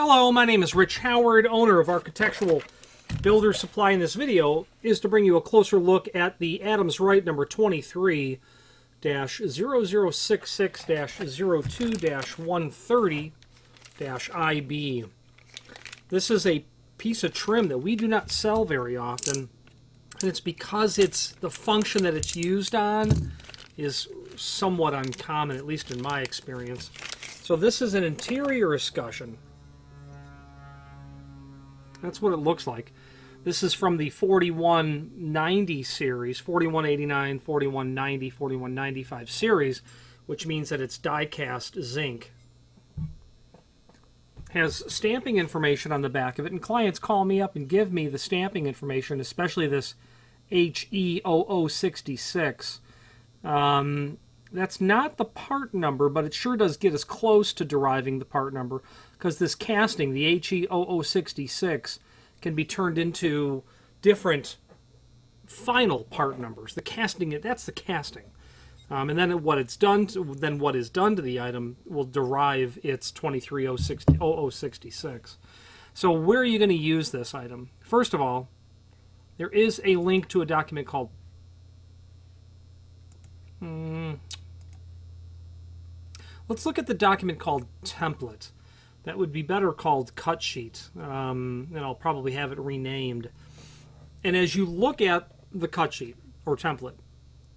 Hello, my name is Rich Howard, owner of Architectural Builder Supply. In this video is to bring you a closer look at the Adams Rite number 23-0066-02-130-IB. This is a piece of trim that we do not sell very often, and it's because the function that it's used on is somewhat uncommon, at least in my experience. So this is an interior escutcheon. That's what it looks like. This is from the 4190 series, 4189, 4190, 4195 series, which means that it's die-cast zinc. Has stamping information on the back of it, and clients call me up and give me the stamping information, especially this HE0066. That's not the part number, but it sure does get us close to deriving the part number, because this casting, the HE0066, can be turned into different final part numbers. The casting, that's the casting. And then what is done to the item will derive its 23-0066. So where are you going to use this item? First of all, there is a link to a document called let's look at the document called template. That would be better called cut sheet, and I'll probably have it renamed. And as you look at the cut sheet or template,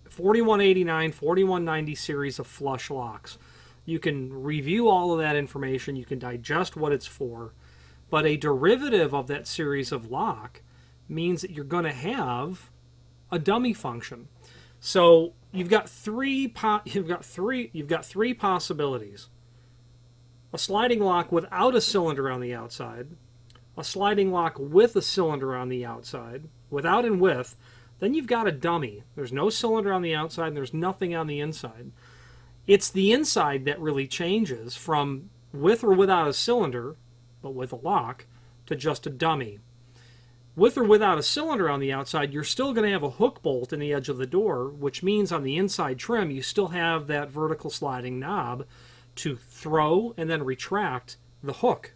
4189, 4190 series of flush locks, you can review all of that information, you can digest what it's for, but a derivative of that series of lock means that you're going to have a dummy function. So you've got three possibilities: a sliding lock without a cylinder on the outside, a sliding lock with a cylinder on the outside, without and with. Then you've got a dummy. There's no cylinder on the outside and there's nothing on the inside. It's the inside that really changes from with or without a cylinder, but with a lock, to just a dummy. With or without a cylinder on the outside, you're still going to have a hook bolt in the edge of the door, which means on the inside trim you still have that vertical sliding knob to throw and then retract the hook.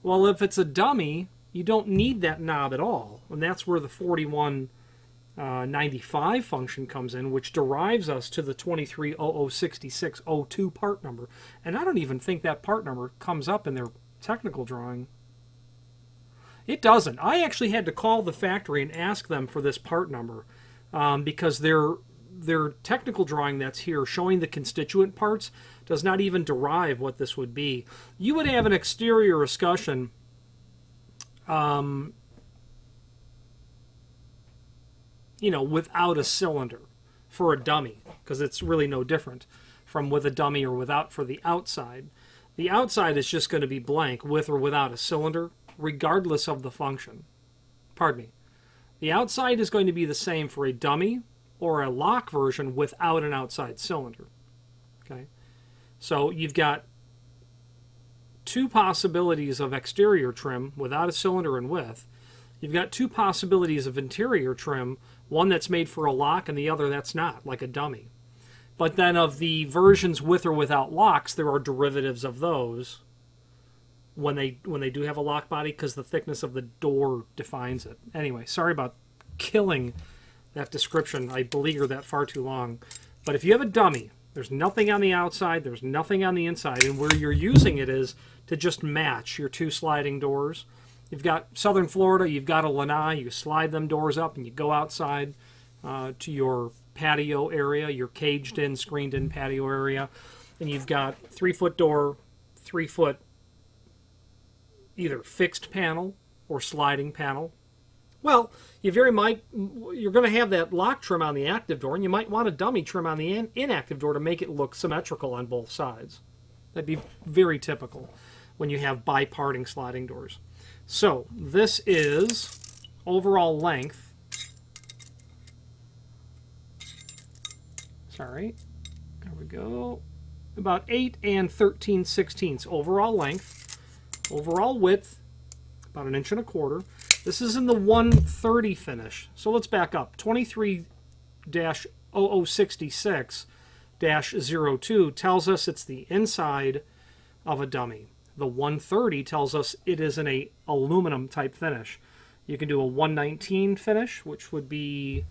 Well, if it's a dummy, you don't need that knob at all, and that's where the 4195 function comes in, which derives us to the 23-0066-02 part number. And I don't even think that part number comes up in their technical drawing. It doesn't. I actually had to call the factory and ask them for this part number because their technical drawing that's here showing the constituent parts does not even derive what this would be. You would have an exterior escutcheon without a cylinder for a dummy, because it's really no different from with a dummy or without for the outside. The outside is just going to be blank with or without a cylinder, regardless of the function. Pardon me. The outside is going to be the same for a dummy or a lock version without an outside cylinder. Okay, so you've got two possibilities of exterior trim without a cylinder and with. You've got two possibilities of interior trim, one that's made for a lock and the other that's not, like a dummy. But then of the versions with or without locks, there are derivatives of those when they do have a lock body, because the thickness of the door defines it. Anyway, sorry about killing that description. I beleaguered that far too long. But if you have a dummy, there's nothing on the outside, there's nothing on the inside, and where you're using it is to just match your two sliding doors. You've got Southern Florida, you've got a lanai, you slide them doors up and you go outside to your patio area, your caged-in, screened-in patio area, and you've got 3-foot door, 3-foot either fixed panel or sliding panel. Well, you're going to have that lock trim on the active door, and you might want a dummy trim on the inactive door to make it look symmetrical on both sides. That'd be very typical when you have biparting sliding doors. So this is overall length. Sorry, there we go. About 8 13/16 overall length. Overall width, about 1.25 inches. This is in the 130 finish. So let's back up. 23-0066-02 tells us it's the inside of a dummy. The 130 tells us it is in a aluminum type finish. You can do a 119 finish, which would be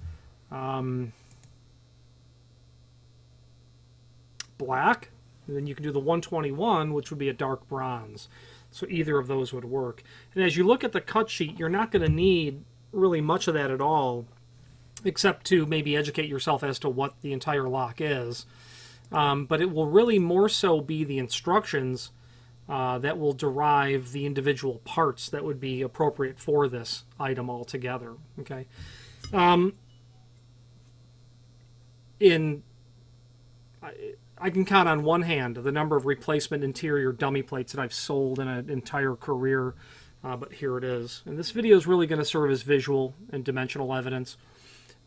black. And then you can do the 121, which would be a dark bronze. So either of those would work. And as you look at the cut sheet, you're not going to need really much of that at all, except to maybe educate yourself as to what the entire lock is. But it will really more so be the instructions that will derive the individual parts that would be appropriate for this item altogether. Okay. I can count on one hand the number of replacement interior dummy plates that I've sold in an entire career, but here it is. And this video is really going to serve as visual and dimensional evidence.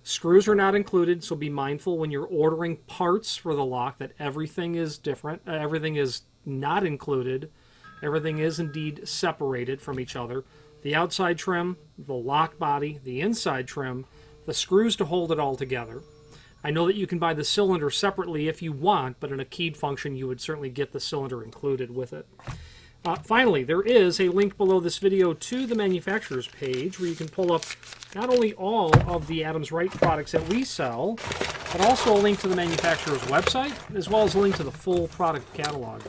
Screws are not included, so be mindful when you're ordering parts for the lock that everything is different. Everything is not included. Everything is indeed separated from each other. The outside trim, the lock body, the inside trim, the screws to hold it all together. I know that you can buy the cylinder separately if you want, but in a keyed function you would certainly get the cylinder included with it. Finally, there is a link below this video to the manufacturer's page where you can pull up not only all of the Adams Rite products that we sell, but also a link to the manufacturer's website, as well as a link to the full product catalog.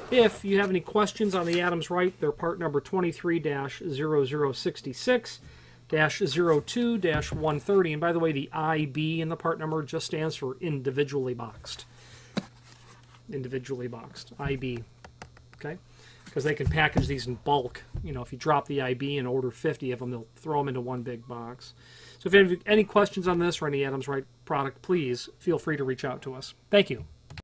If you have any questions on the Adams Rite, their part number 23-0066-02-130. And by the way, the IB in the part number just stands for individually boxed. Individually boxed. IB. Okay? Because they can package these in bulk. You know, if you drop the IB and order 50 of them, they'll throw them into one big box. So if you have any questions on this or any Adams Rite product, please feel free to reach out to us. Thank you.